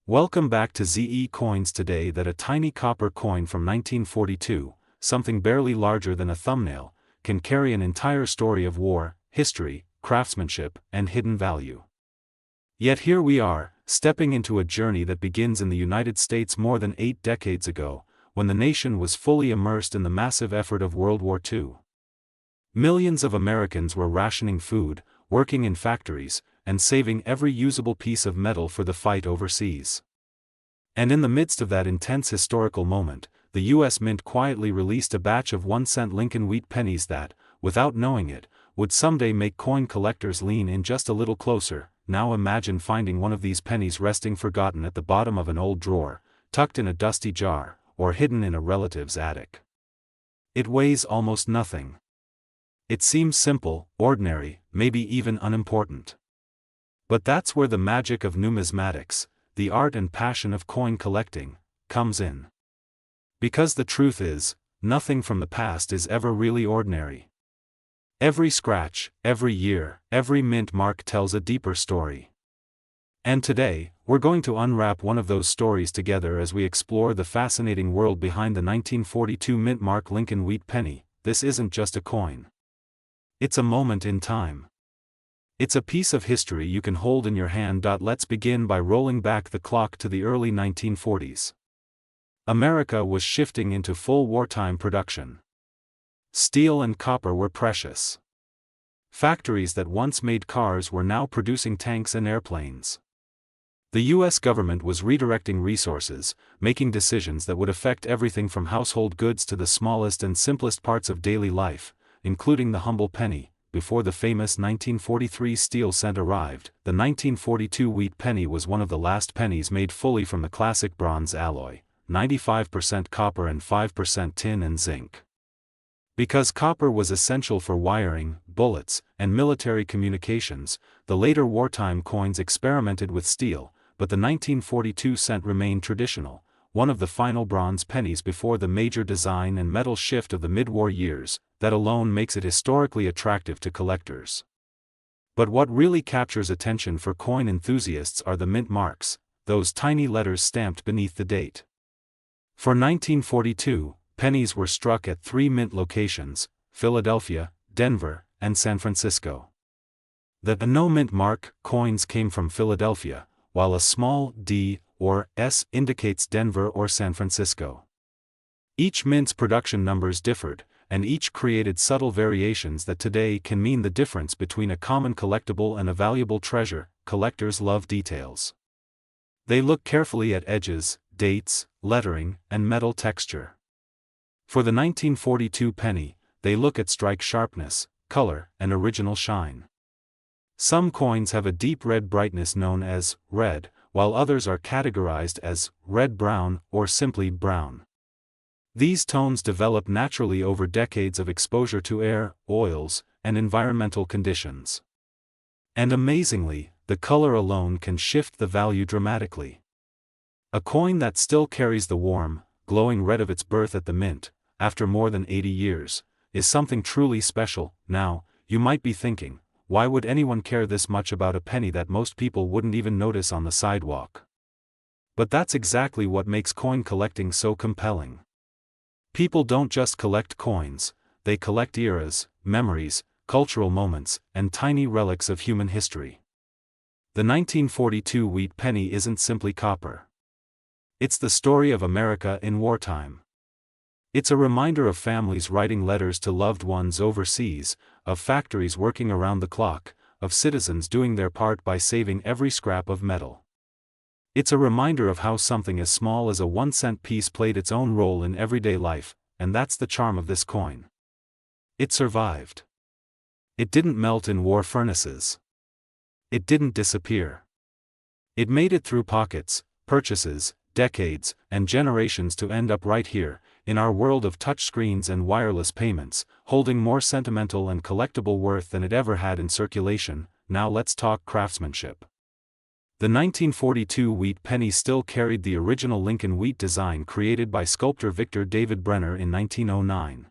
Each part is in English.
Welcome back to ZE Coins. Today that a tiny copper coin from 1942, something barely larger than a thumbnail, can carry an entire story of war, history, craftsmanship, and hidden value. Yet here we are, stepping into a journey that begins in the United States more than 8 decades ago, when the nation was fully immersed in the massive effort of World War II. Millions of Americans were rationing food, working in factories, and saving every usable piece of metal for the fight overseas. And in the midst of that intense historical moment, the U.S. Mint quietly released a batch of 1-cent Lincoln wheat pennies that, without knowing it, would someday make coin collectors lean in just a little closer. Now imagine finding one of these pennies resting forgotten at the bottom of an old drawer, tucked in a dusty jar, or hidden in a relative's attic. It weighs almost nothing. It seems simple, ordinary, maybe even unimportant. But that's where the magic of numismatics, the art and passion of coin collecting, comes in. Because the truth is, nothing from the past is ever really ordinary. Every scratch, every year, every mint mark tells a deeper story. And today, we're going to unwrap one of those stories together as we explore the fascinating world behind the 1942 mint mark Lincoln wheat penny. This isn't just a coin. It's a moment in time. It's a piece of history you can hold in your hand. Let's begin by rolling back the clock to the early 1940s. America was shifting into full wartime production. Steel and copper were precious. Factories that once made cars were now producing tanks and airplanes. The U.S. government was redirecting resources, making decisions that would affect everything from household goods to the smallest and simplest parts of daily life, including the humble penny. Before the famous 1943 steel cent arrived, the 1942 wheat penny was one of the last pennies made fully from the classic bronze alloy, 95% copper and 5% tin and zinc. Because copper was essential for wiring, bullets, and military communications, the later wartime coins experimented with steel, but the 1942 cent remained traditional, one of the final bronze pennies before the major design and metal shift of the mid-war years. That alone makes it historically attractive to collectors. But what really captures attention for coin enthusiasts are the mint marks, those tiny letters stamped beneath the date. For 1942, pennies were struck at 3 mint locations: Philadelphia, Denver, and San Francisco. The no mint mark coins came from Philadelphia, while a small D or S indicates Denver or San Francisco. Each mint's production numbers differed, and each created subtle variations that today can mean the difference between a common collectible and a valuable treasure. Collectors love details. They look carefully at edges, dates, lettering, and metal texture. For the 1942 penny, they look at strike sharpness, color, and original shine. Some coins have a deep red brightness known as red, while others are categorized as red-brown or simply brown. These tones develop naturally over decades of exposure to air, oils, and environmental conditions. And amazingly, the color alone can shift the value dramatically. A coin that still carries the warm, glowing red of its birth at the mint, after more than 80 years, is something truly special. Now, you might be thinking, why would anyone care this much about a penny that most people wouldn't even notice on the sidewalk? But that's exactly what makes coin collecting so compelling. People don't just collect coins, they collect eras, memories, cultural moments, and tiny relics of human history. The 1942 wheat penny isn't simply copper. It's the story of America in wartime. It's a reminder of families writing letters to loved ones overseas, of factories working around the clock, of citizens doing their part by saving every scrap of metal. It's a reminder of how something as small as a 1-cent piece played its own role in everyday life, and that's the charm of this coin. It survived. It didn't melt in war furnaces. It didn't disappear. It made it through pockets, purchases, decades, and generations to end up right here, in our world of touchscreens and wireless payments, holding more sentimental and collectible worth than it ever had in circulation. Now let's talk craftsmanship. The 1942 wheat penny still carried the original Lincoln wheat design created by sculptor Victor David Brenner in 1909.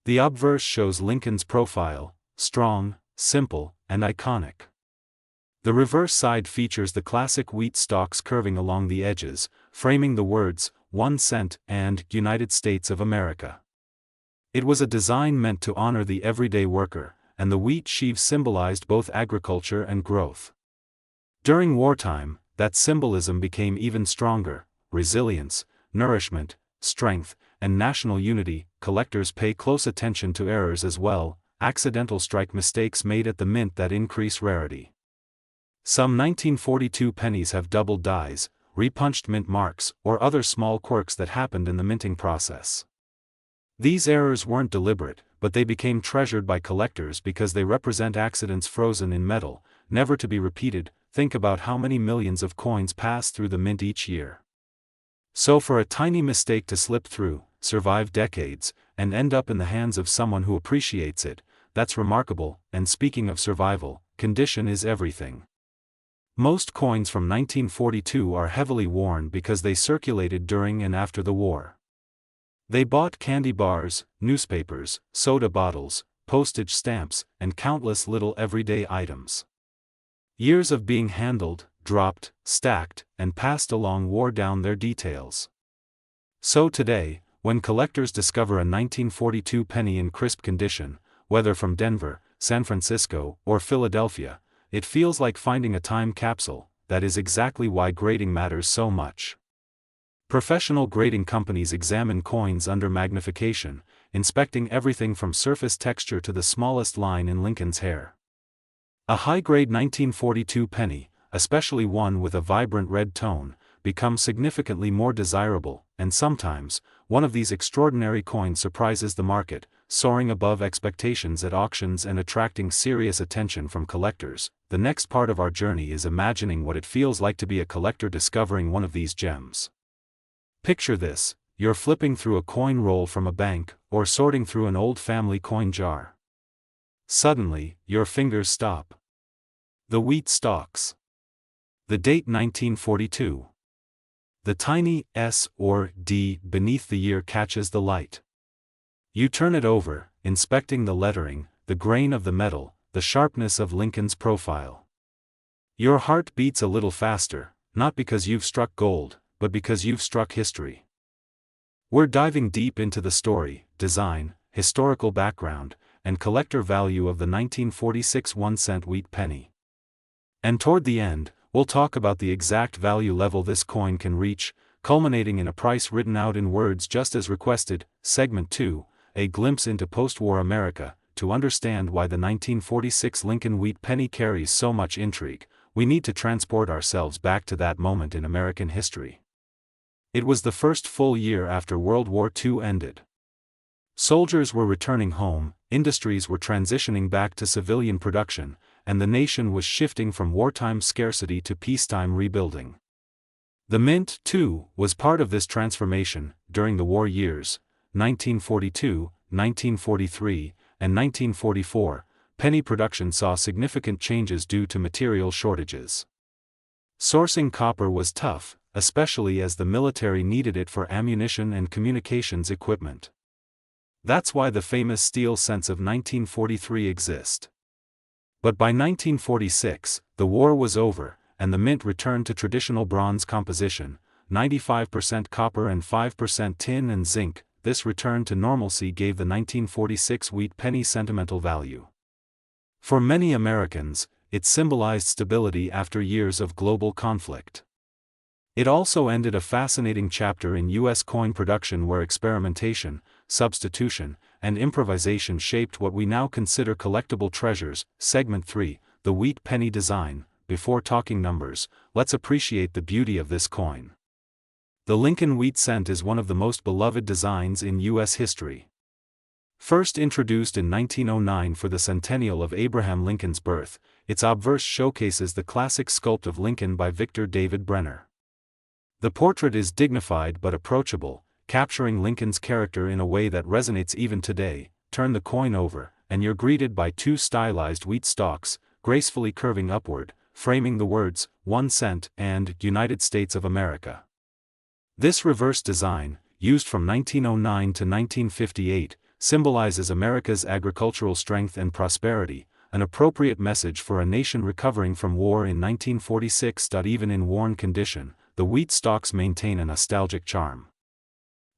The obverse shows Lincoln's profile, strong, simple, and iconic. The reverse side features the classic wheat stalks curving along the edges, framing the words, 1 cent and United States of America. It was a design meant to honor the everyday worker, and the wheat sheaves symbolized both agriculture and growth. During wartime, that symbolism became even stronger: resilience, nourishment, strength, and national unity. Collectors pay close attention to errors as well, accidental strike mistakes made at the mint that increase rarity. Some 1942 pennies have doubled dies, repunched mint marks, or other small quirks that happened in the minting process. These errors weren't deliberate, but they became treasured by collectors because they represent accidents frozen in metal, never to be repeated. Think about how many millions of coins pass through the mint each year. So for a tiny mistake to slip through, survive decades, and end up in the hands of someone who appreciates it, that's remarkable. And speaking of survival, condition is everything. Most coins from 1942 are heavily worn because they circulated during and after the war. They bought candy bars, newspapers, soda bottles, postage stamps, and countless little everyday items. Years of being handled, dropped, stacked, and passed along wore down their details. So today, when collectors discover a 1942 penny in crisp condition, whether from Denver, San Francisco, or Philadelphia, it feels like finding a time capsule. That is exactly why grading matters so much. Professional grading companies examine coins under magnification, inspecting everything from surface texture to the smallest line in Lincoln's hair. A high-grade 1942 penny, especially one with a vibrant red tone, becomes significantly more desirable, and sometimes, one of these extraordinary coins surprises the market, soaring above expectations at auctions and attracting serious attention from collectors. The next part of our journey is imagining what it feels like to be a collector discovering one of these gems. Picture this: you're flipping through a coin roll from a bank, or sorting through an old family coin jar. Suddenly, your fingers stop. The wheat stalks. The date 1942. The tiny S or D beneath the year catches the light. You turn it over, inspecting the lettering, the grain of the metal, the sharpness of Lincoln's profile. Your heart beats a little faster, not because you've struck gold, but because you've struck history. We're diving deep into the story, design, historical background, and collector value of the 1946 1-cent wheat penny. And toward the end, we'll talk about the exact value level this coin can reach, culminating in a price written out in words just as requested. Segment 2, a glimpse into post-war America. To understand why the 1946 Lincoln wheat penny carries so much intrigue, we need to transport ourselves back to that moment in American history. It was the first full year after World War II ended. Soldiers were returning home, industries were transitioning back to civilian production, and the nation was shifting from wartime scarcity to peacetime rebuilding. The mint, too, was part of this transformation. During the war years, 1942, 1943, and 1944, penny production saw significant changes due to material shortages. Sourcing copper was tough, especially as the military needed it for ammunition and communications equipment. That's why the famous steel cents of 1943 exist. But by 1946, the war was over, and the mint returned to traditional bronze composition, 95% copper and 5% tin and zinc. This return to normalcy gave the 1946 wheat penny sentimental value. For many Americans, it symbolized stability after years of global conflict. It also ended a fascinating chapter in U.S. coin production where experimentation, substitution, and improvisation shaped what we now consider collectible treasures. Segment 3, the wheat penny design. Before talking numbers, let's appreciate the beauty of this coin. The Lincoln wheat cent is one of the most beloved designs in U.S. history. First introduced in 1909 for the centennial of Abraham Lincoln's birth, its obverse showcases the classic sculpt of Lincoln by Victor David Brenner. The portrait is dignified but approachable, capturing Lincoln's character in a way that resonates even today. Turn the coin over, and you're greeted by two stylized wheat stalks, gracefully curving upward, framing the words, 1 cent and United States of America. This reverse design, used from 1909 to 1958, symbolizes America's agricultural strength and prosperity, an appropriate message for a nation recovering from war in 1946. Even in worn condition, the wheat stalks maintain a nostalgic charm.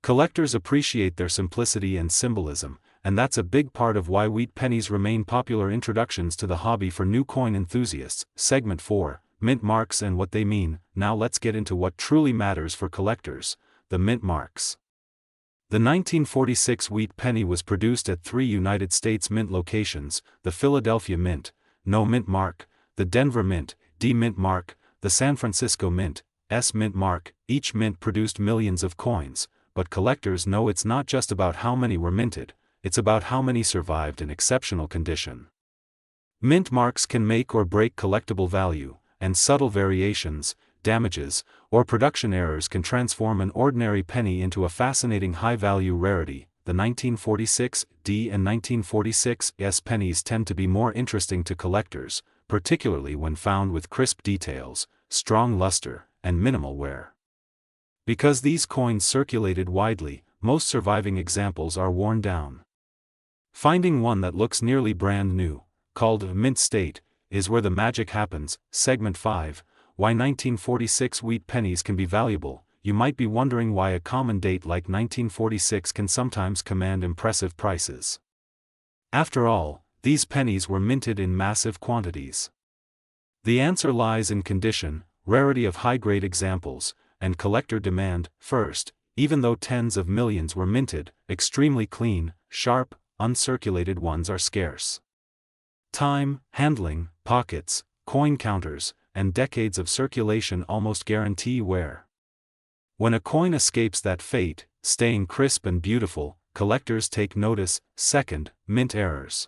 Collectors appreciate their simplicity and symbolism, and that's a big part of why wheat pennies remain popular introductions to the hobby for new coin enthusiasts. Segment 4, Mint Marks and What They Mean. Now let's get into what truly matters for collectors, the mint marks. The 1946 wheat penny was produced at 3 United States Mint locations: the Philadelphia Mint, No Mint Mark; the Denver Mint, D Mint Mark; the San Francisco Mint, S Mint Mark. Each mint produced millions of coins, but collectors know it's not just about how many were minted, it's about how many survived in exceptional condition. Mint marks can make or break collectible value, and subtle variations, damages, or production errors can transform an ordinary penny into a fascinating high-value rarity. The 1946 D and 1946 S pennies tend to be more interesting to collectors, particularly when found with crisp details, strong luster, and minimal wear. Because these coins circulated widely, most surviving examples are worn down. Finding one that looks nearly brand new, called a mint state, is where the magic happens. Segment 5, Why 1946 wheat pennies can be valuable. You might be wondering why a common date like 1946 can sometimes command impressive prices. After all, these pennies were minted in massive quantities. The answer lies in condition, rarity of high-grade examples, and collector demand. First, even though tens of millions were minted, extremely clean, sharp, uncirculated ones are scarce. Time, handling, pockets, coin counters, and decades of circulation almost guarantee wear. When a coin escapes that fate, staying crisp and beautiful, collectors take notice. Second, mint errors.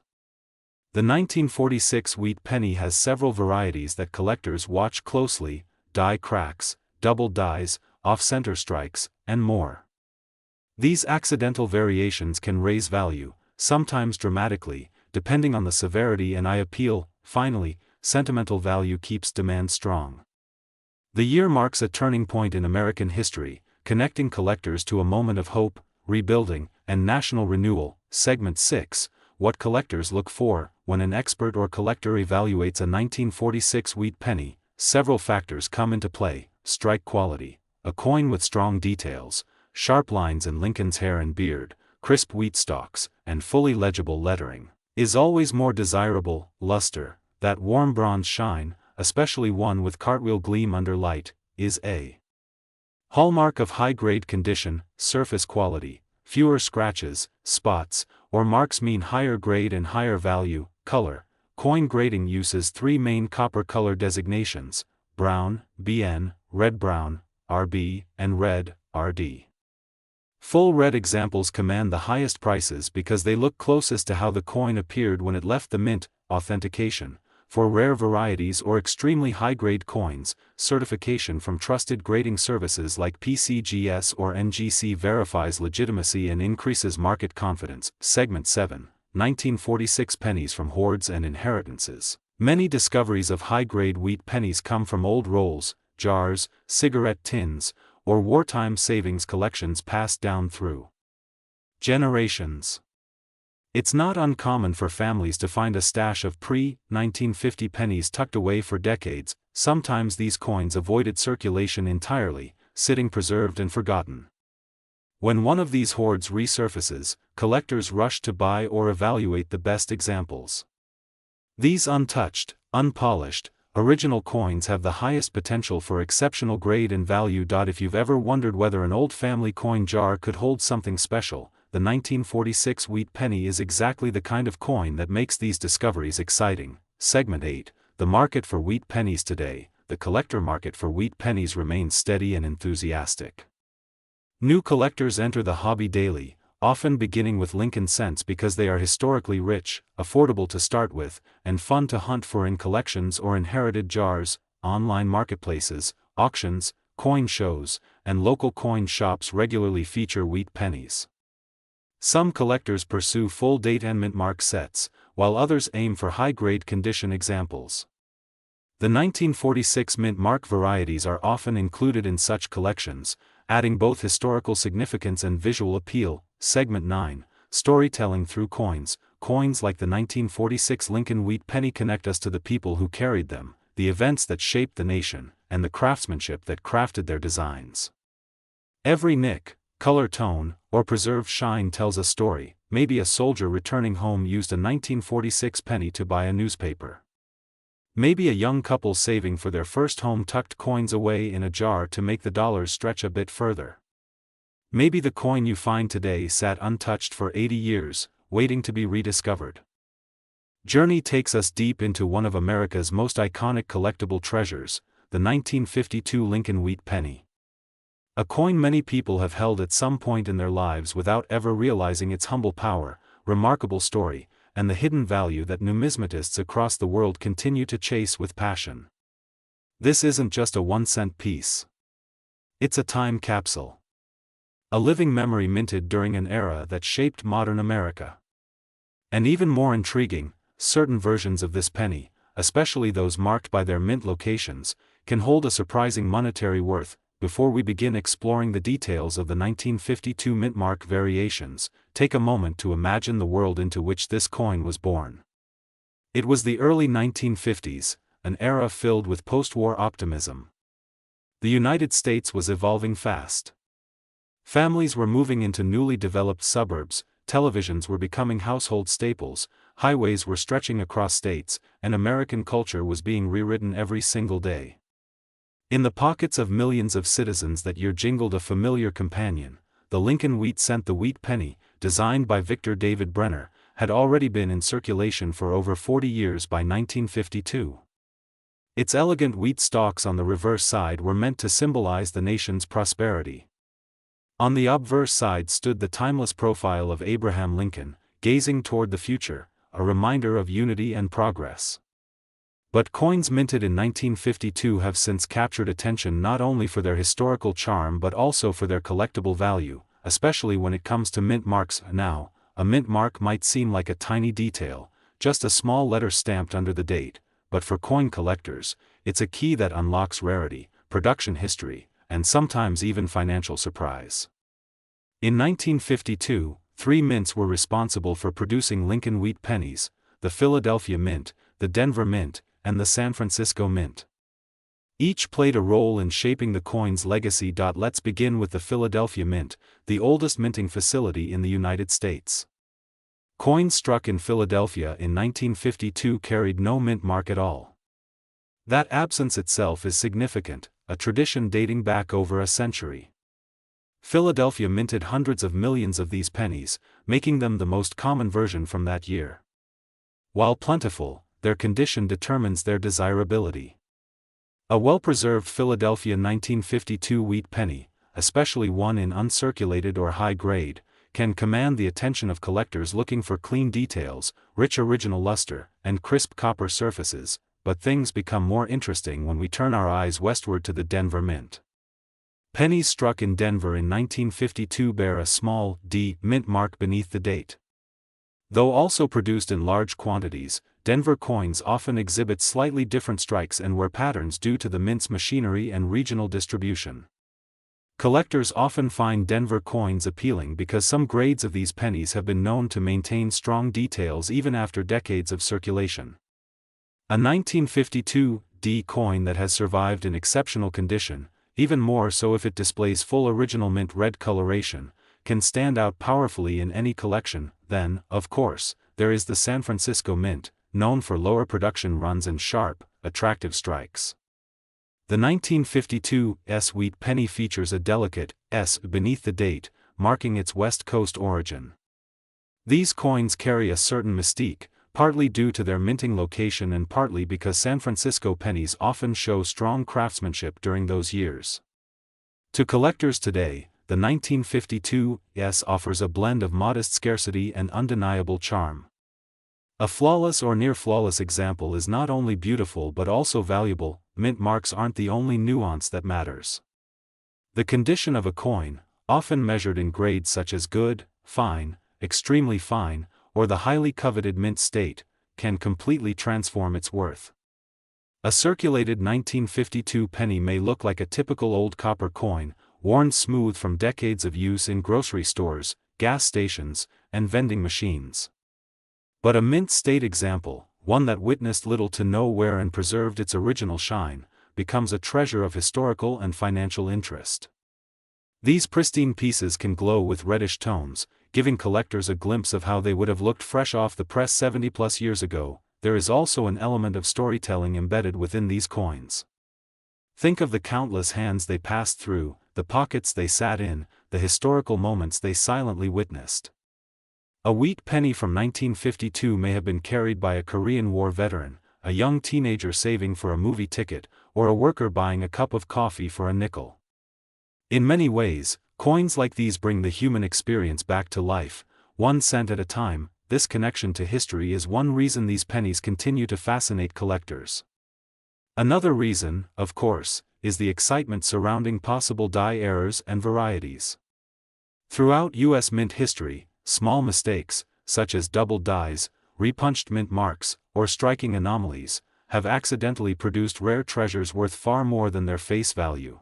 The 1946 wheat penny has several varieties that collectors watch closely: die cracks, double dies, off-center strikes, and more. These accidental variations can raise value, sometimes dramatically, depending on the severity and eye appeal. Finally, sentimental value keeps demand strong. The year marks a turning point in American history, connecting collectors to a moment of hope, rebuilding, and national renewal. Segment 6, What collectors look for. When an expert or collector evaluates a 1946 wheat penny, several factors come into play: strike quality, a coin with strong details, sharp lines in Lincoln's hair and beard, crisp wheat stalks, and fully legible lettering, is always more desirable. Luster, that warm bronze shine, especially one with cartwheel gleam under light, is a hallmark of high-grade condition. Surface quality, fewer scratches, spots, or marks mean higher grade and higher value. Color, coin grading uses 3 main copper color designations: brown, BN, red-brown, RB, and red, RD. Full red examples command the highest prices because they look closest to how the coin appeared when it left the mint. Authentication, for rare varieties or extremely high-grade coins, certification from trusted grading services like PCGS or NGC verifies legitimacy and increases market confidence. Segment 7, 1946 pennies from hoards and inheritances. Many discoveries of high-grade wheat pennies come from old rolls, jars, cigarette tins, or wartime savings collections passed down through generations. It's not uncommon for families to find a stash of pre-1950 pennies tucked away for decades. Sometimes these coins avoided circulation entirely, sitting preserved and forgotten. When one of these hoards resurfaces, collectors rush to buy or evaluate the best examples. These untouched, unpolished, original coins have the highest potential for exceptional grade and value. If you've ever wondered whether an old family coin jar could hold something special, the 1946 wheat penny is exactly the kind of coin that makes these discoveries exciting. Segment 8, The market for wheat pennies today. The collector market for wheat pennies remains steady and enthusiastic. New collectors enter the hobby daily, often beginning with Lincoln cents because they are historically rich, affordable to start with, and fun to hunt for in collections or inherited jars. Online marketplaces, auctions, coin shows, and local coin shops regularly feature wheat pennies. Some collectors pursue full date and mint mark sets, while others aim for high-grade condition examples. The 1946 mint mark varieties are often included in such collections, adding both historical significance and visual appeal. Segment 9, Storytelling through coins. coins like the 1946 Lincoln wheat penny connect us to the people who carried them, the events that shaped the nation, and the craftsmanship that crafted their designs. Every nick, color tone, or preserved shine tells a story. Maybe a soldier returning home used a 1946 penny to buy a newspaper. Maybe a young couple saving for their first home tucked coins away in a jar to make the dollars stretch a bit further. Maybe the coin you find today sat untouched for 80 years, waiting to be rediscovered. Journey takes us deep into one of America's most iconic collectible treasures, the 1952 Lincoln wheat penny. A coin many people have held at some point in their lives without ever realizing its humble power, remarkable story, and the hidden value that numismatists across the world continue to chase with passion. This isn't just a 1-cent piece. It's a time capsule. A living memory minted during an era that shaped modern America. And even more intriguing, certain versions of this penny, especially those marked by their mint locations, can hold a surprising monetary worth. Before we begin exploring the details of the 1952 mint mark variations, take a moment to imagine the world into which this coin was born. It was the early 1950s, an era filled with post-war optimism. The United States was evolving fast. Families were moving into newly developed suburbs, televisions were becoming household staples, highways were stretching across states, and American culture was being rewritten every single day. In the pockets of millions of citizens that year jingled a familiar companion. The Lincoln wheat cent. The wheat penny, designed by Victor David Brenner, had already been in circulation for over 40 years by 1952. Its elegant wheat stalks on the reverse side were meant to symbolize the nation's prosperity. On the obverse side stood the timeless profile of Abraham Lincoln, gazing toward the future, a reminder of unity and progress. But coins minted in 1952 have since captured attention not only for their historical charm but also for their collectible value, especially when it comes to mint marks. Now, a mint mark might seem like a tiny detail, just a small letter stamped under the date, but for coin collectors, it's a key that unlocks rarity, production history, and sometimes even financial surprise. In 1952, 3 mints were responsible for producing Lincoln wheat pennies: the Philadelphia Mint, the Denver Mint, and the San Francisco Mint. Each played a role in shaping the coin's legacy. Let's begin with the Philadelphia Mint, the oldest minting facility in the United States. Coins struck in Philadelphia in 1952 carried no mint mark at all. That absence itself is significant, a tradition dating back over a century. Philadelphia minted hundreds of millions of these pennies, making them the most common version from that year. While plentiful, their condition determines their desirability. A well-preserved Philadelphia 1952 wheat penny, especially one in uncirculated or high grade, can command the attention of collectors looking for clean details, rich original luster, and crisp copper surfaces. But things become more interesting when we turn our eyes westward to the Denver Mint. Pennies struck in Denver in 1952 bear a small D mint mark beneath the date. Though also produced in large quantities, Denver coins often exhibit slightly different strikes and wear patterns due to the mint's machinery and regional distribution. Collectors often find Denver coins appealing because some grades of these pennies have been known to maintain strong details even after decades of circulation. A 1952 D coin that has survived in exceptional condition, even more so if it displays full original mint red coloration, can stand out powerfully in any collection. Then, of course, there is the San Francisco Mint, known for lower production runs and sharp, attractive strikes. The 1952 S wheat penny features a delicate S beneath the date, marking its West Coast origin. These coins carry a certain mystique, partly due to their minting location and partly because San Francisco pennies often show strong craftsmanship during those years. To collectors today, the 1952 S offers a blend of modest scarcity and undeniable charm. A flawless or near-flawless example is not only beautiful but also valuable. Mint marks aren't the only nuance that matters. The condition of a coin, often measured in grades such as good, fine, extremely fine, or the highly coveted mint state, can completely transform its worth. A circulated 1952 penny may look like a typical old copper coin, worn smooth from decades of use in grocery stores, gas stations, and vending machines. But a mint state example, one that witnessed little to no wear and preserved its original shine, becomes a treasure of historical and financial interest. These pristine pieces can glow with reddish tones, giving collectors a glimpse of how they would have looked fresh off the press 70+ years ago. There is also an element of storytelling embedded within these coins. Think of the countless hands they passed through, the pockets they sat in, the historical moments they silently witnessed. A wheat penny from 1952 may have been carried by a Korean War veteran, a young teenager saving for a movie ticket, or a worker buying a cup of coffee for a nickel. In many ways, coins like these bring the human experience back to life, 1 cent at a time. This connection to history is one reason these pennies continue to fascinate collectors. Another reason, of course, is the excitement surrounding possible die errors and varieties. Throughout U.S. mint history, small mistakes, such as doubled dies, repunched mint marks, or striking anomalies, have accidentally produced rare treasures worth far more than their face value.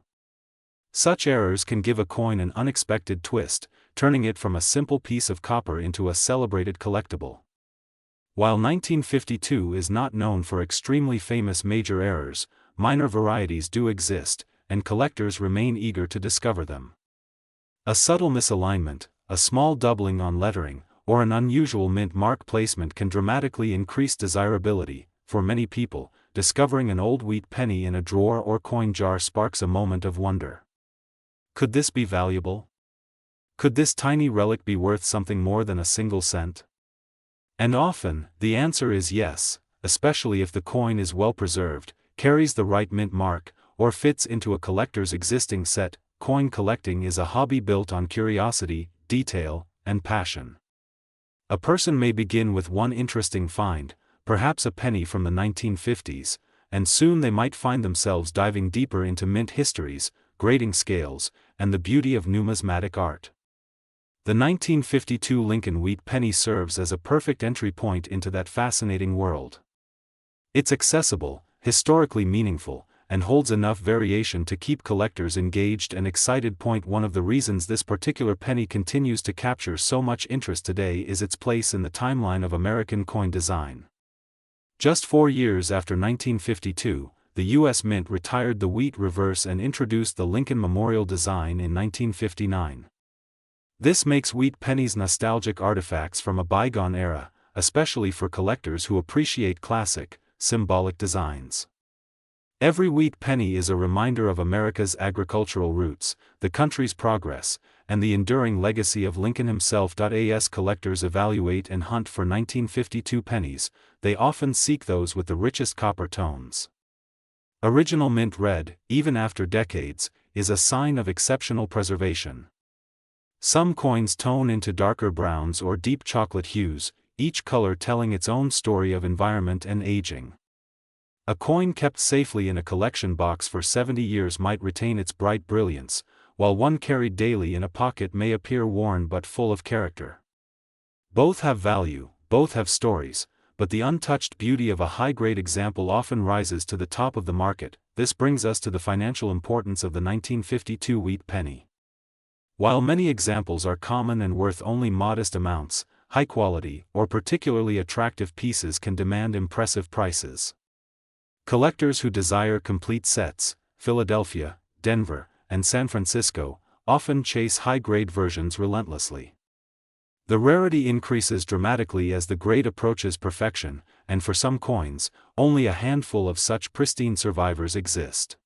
Such errors can give a coin an unexpected twist, turning it from a simple piece of copper into a celebrated collectible. While 1952 is not known for extremely famous major errors, minor varieties do exist, and collectors remain eager to discover them. A subtle misalignment, a small doubling on lettering, or an unusual mint mark placement can dramatically increase desirability. For many people, discovering an old wheat penny in a drawer or coin jar sparks a moment of wonder. Could this be valuable? Could this tiny relic be worth something more than a single cent? And often, the answer is yes, especially if the coin is well preserved, carries the right mint mark, or fits into a collector's existing set. Coin collecting is a hobby built on curiosity, detail, and passion. A person may begin with one interesting find, perhaps a penny from the 1950s, and soon they might find themselves diving deeper into mint histories, grading scales, and the beauty of numismatic art. The 1952 Lincoln wheat penny serves as a perfect entry point into that fascinating world. It's accessible, historically meaningful, and holds enough variation to keep collectors engaged and excited. One of the reasons this particular penny continues to capture so much interest today is its place in the timeline of American coin design. Just 4 years after 1952, the U.S. Mint retired the wheat reverse and introduced the Lincoln Memorial design in 1959. This makes wheat pennies nostalgic artifacts from a bygone era, especially for collectors who appreciate classic, symbolic designs. Every wheat penny is a reminder of America's agricultural roots, the country's progress, and the enduring legacy of Lincoln himself. As collectors evaluate and hunt for 1952 pennies, they often seek those with the richest copper tones. Original mint red, even after decades, is a sign of exceptional preservation. Some coins tone into darker browns or deep chocolate hues, each color telling its own story of environment and aging. A coin kept safely in a collection box for 70 years might retain its bright brilliance, while one carried daily in a pocket may appear worn but full of character. Both have value, both have stories, but the untouched beauty of a high-grade example often rises to the top of the market. This brings us to the financial importance of the 1952 wheat penny. While many examples are common and worth only modest amounts, high-quality or particularly attractive pieces can demand impressive prices. Collectors who desire complete sets, Philadelphia, Denver, and San Francisco, often chase high-grade versions relentlessly. The rarity increases dramatically as the grade approaches perfection, and for some coins, only a handful of such pristine survivors exist.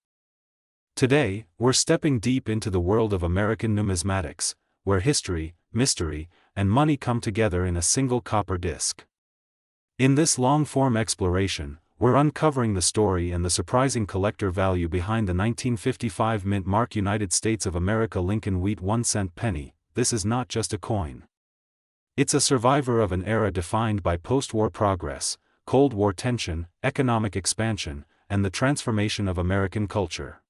Today, we're stepping deep into the world of American numismatics, where history, mystery, and money come together in a single copper disc. In this long-form exploration, we're uncovering the story and the surprising collector value behind the 1955 mint mark United States of America Lincoln wheat 1-cent penny. This is not just a coin. It's a survivor of an era defined by post-war progress, Cold War tension, economic expansion, and the transformation of American culture.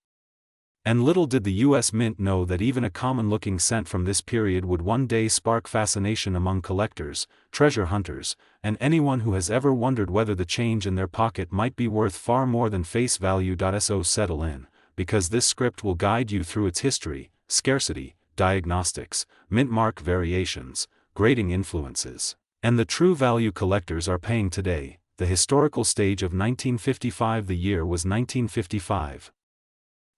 And little did the U.S. Mint know that even a common-looking cent from this period would one day spark fascination among collectors, treasure hunters, and anyone who has ever wondered whether the change in their pocket might be worth far more than face value. So settle in, because this script will guide you through its history, scarcity, diagnostics, mint mark variations, grading influences, And the true value collectors are paying today. The historical stage of 1955. The year was 1955.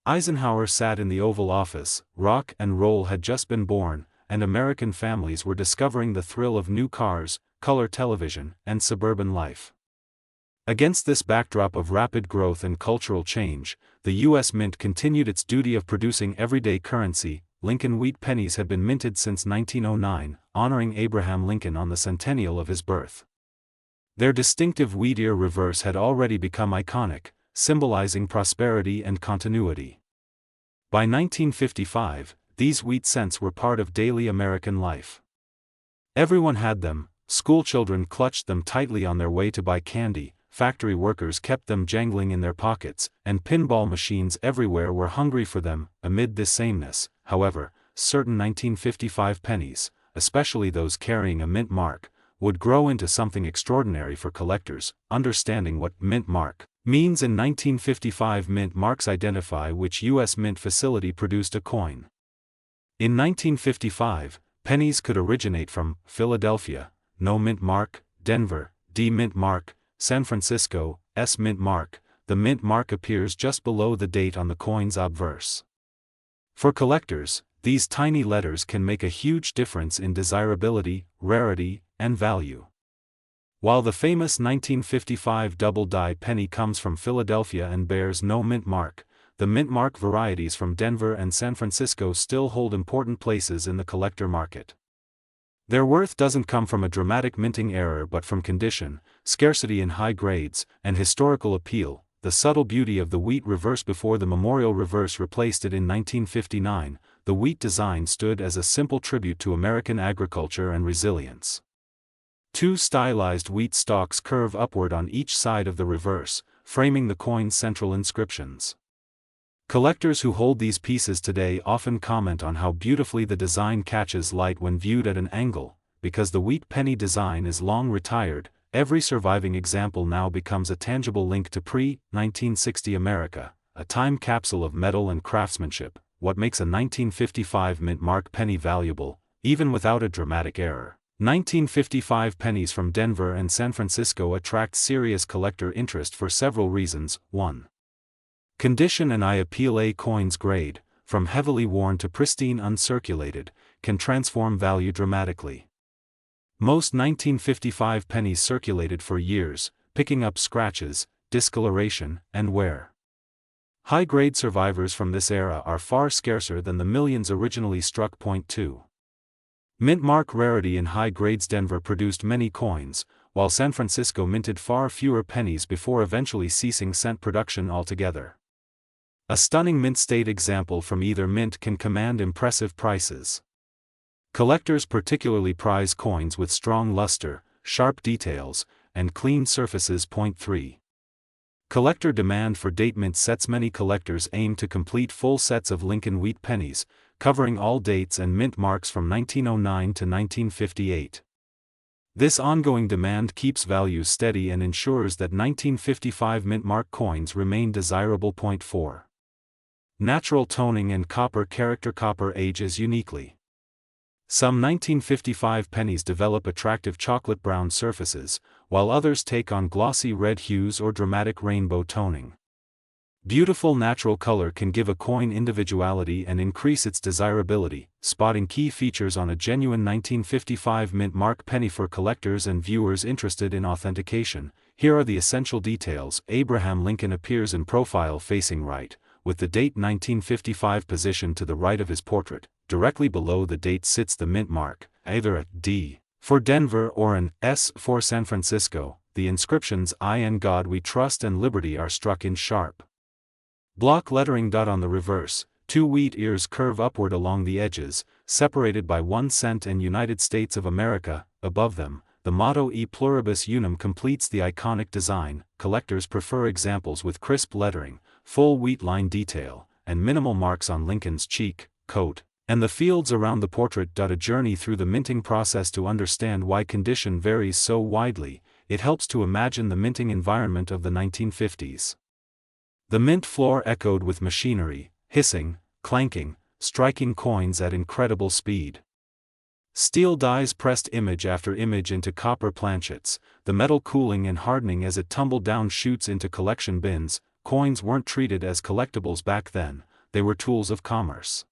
Eisenhower sat in the Oval Office, rock and roll had just been born, and American families were discovering the thrill of new cars, color television, and suburban life. Against this backdrop of rapid growth and cultural change, the U.S. Mint continued its duty of producing everyday currency. Lincoln wheat pennies had been minted since 1909, honoring Abraham Lincoln on the centennial of his birth. Their distinctive wheat ear reverse had already become iconic, symbolizing prosperity and continuity. By 1955, these wheat cents were part of daily American life. Everyone had them, schoolchildren clutched them tightly on their way to buy candy, factory workers kept them jangling in their pockets, and pinball machines everywhere were hungry for them. Amid this sameness, however, certain 1955 pennies, especially those carrying a mint mark, would grow into something extraordinary for collectors. Understanding what mint mark means: in 1955, mint marks identify which U.S. mint facility produced a coin. In 1955, pennies could originate from Philadelphia, no mint mark; Denver, D mint mark; San Francisco, S mint mark. The mint mark appears just below the date on the coin's obverse. For collectors, these tiny letters can make a huge difference in desirability, rarity, and value. While the famous 1955 double-die penny comes from Philadelphia and bears no mint mark, the mint mark varieties from Denver and San Francisco still hold important places in the collector market. Their worth doesn't come from a dramatic minting error but from condition, scarcity in high grades, and historical appeal. The subtle beauty of the wheat reverse before the memorial reverse replaced it in 1959, the wheat design stood as a simple tribute to American agriculture and resilience. Two stylized wheat stalks curve upward on each side of the reverse, framing the coin's central inscriptions. Collectors who hold these pieces today often comment on how beautifully the design catches light when viewed at an angle. Because the wheat penny design is long retired, every surviving example now becomes a tangible link to pre-1960 America, a time capsule of metal and craftsmanship. What makes a 1955 mint mark penny valuable, even without a dramatic error? 1955 pennies from Denver and San Francisco attract serious collector interest for several reasons. 1. Condition and appeal. A coin's grade, from heavily worn to pristine uncirculated, can transform value dramatically. Most 1955 pennies circulated for years, picking up scratches, discoloration, and wear. High-grade survivors from this era are far scarcer than the millions originally struck. 2. Mint mark rarity. In high grades, Denver produced many coins, while San Francisco minted far fewer pennies before eventually ceasing cent production altogether. A stunning mint state example from either mint can command impressive prices. Collectors particularly prize coins with strong luster, sharp details, and clean surfaces. 3. Collector demand for date mint sets. Many collectors aim to complete full sets of Lincoln wheat pennies, covering all dates and mint marks from 1909 to 1958. This ongoing demand keeps values steady and ensures that 1955 mint mark coins remain desirable. 4. Natural toning and copper character. Copper ages uniquely. Some 1955 pennies develop attractive chocolate brown surfaces, while others take on glossy red hues or dramatic rainbow toning. Beautiful natural color can give a coin individuality and increase its desirability. Spotting key features on a genuine 1955 mint mark penny. For collectors and viewers interested in authentication, here are the essential details. Abraham Lincoln appears in profile facing right, with the date 1955 positioned to the right of his portrait. Directly below the date sits the mint mark, either a D for Denver or an S for San Francisco. The inscriptions "I and God We Trust" and "Liberty" are struck in sharp block lettering. On the reverse, two wheat ears curve upward along the edges, separated by 1 cent and United States of America. Above them, the motto "E pluribus unum" completes the iconic design. Collectors prefer examples with crisp lettering, full wheat line detail, and minimal marks on Lincoln's cheek, coat, and the fields around the portrait. A journey through the minting process to understand why condition varies so widely. It helps to imagine the minting environment of the 1950s. The mint floor echoed with machinery, hissing, clanking, striking coins at incredible speed. Steel dies pressed image after image into copper planchets, the metal cooling and hardening as it tumbled down chutes into collection bins. Coins weren't treated as collectibles back then, they were tools of commerce.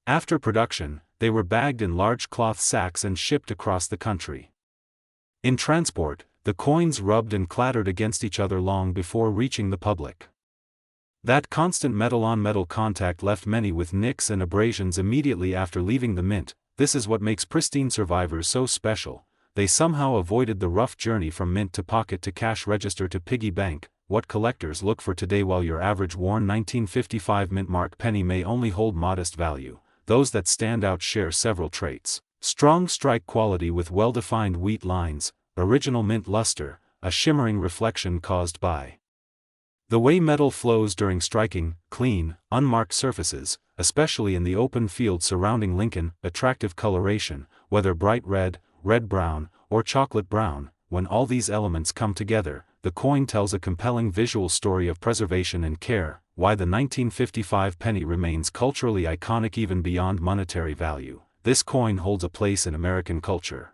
After production, they were bagged in large cloth sacks and shipped across the country. In transport, the coins rubbed and clattered against each other long before reaching the public. That constant metal-on-metal contact left many with nicks and abrasions immediately after leaving the mint. This is what makes pristine survivors so special. They somehow avoided the rough journey from mint to pocket to cash register to piggy bank. What collectors look for today. While your average worn 1955 mint mark penny may only hold modest value, those that stand out share several traits: strong strike quality with well-defined wheat lines, original mint luster, a shimmering reflection caused by the way metal flows during striking, clean, unmarked surfaces, especially in the open field surrounding Lincoln, attractive coloration, whether bright red, red-brown, or chocolate brown. When all these elements come together, the coin tells a compelling visual story of preservation and care. Why the 1955 penny remains culturally iconic even beyond monetary value. This coin holds a place in American culture.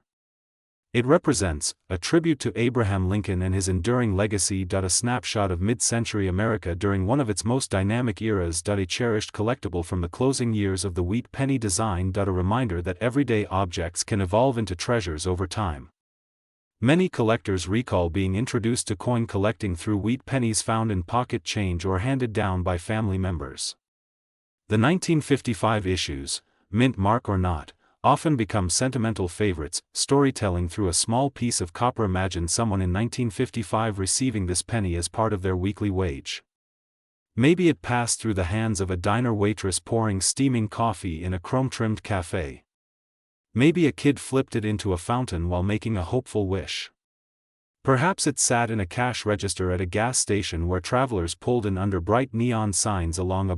It represents a tribute to Abraham Lincoln and his enduring legacy. A snapshot of mid-century America during one of its most dynamic eras. A cherished collectible from the closing years of the wheat penny design. A reminder that everyday objects can evolve into treasures over time. Many collectors recall being introduced to coin collecting through wheat pennies found in pocket change or handed down by family members. The 1955 issues, mint mark or not, often become sentimental favorites, storytelling through a small piece of copper. Imagine someone in 1955 receiving this penny as part of their weekly wage. Maybe it passed through the hands of a diner waitress pouring steaming coffee in a chrome-trimmed cafe. Maybe a kid flipped it into a fountain while making a hopeful wish. Perhaps it sat in a cash register at a gas station where travelers pulled in under bright neon signs along a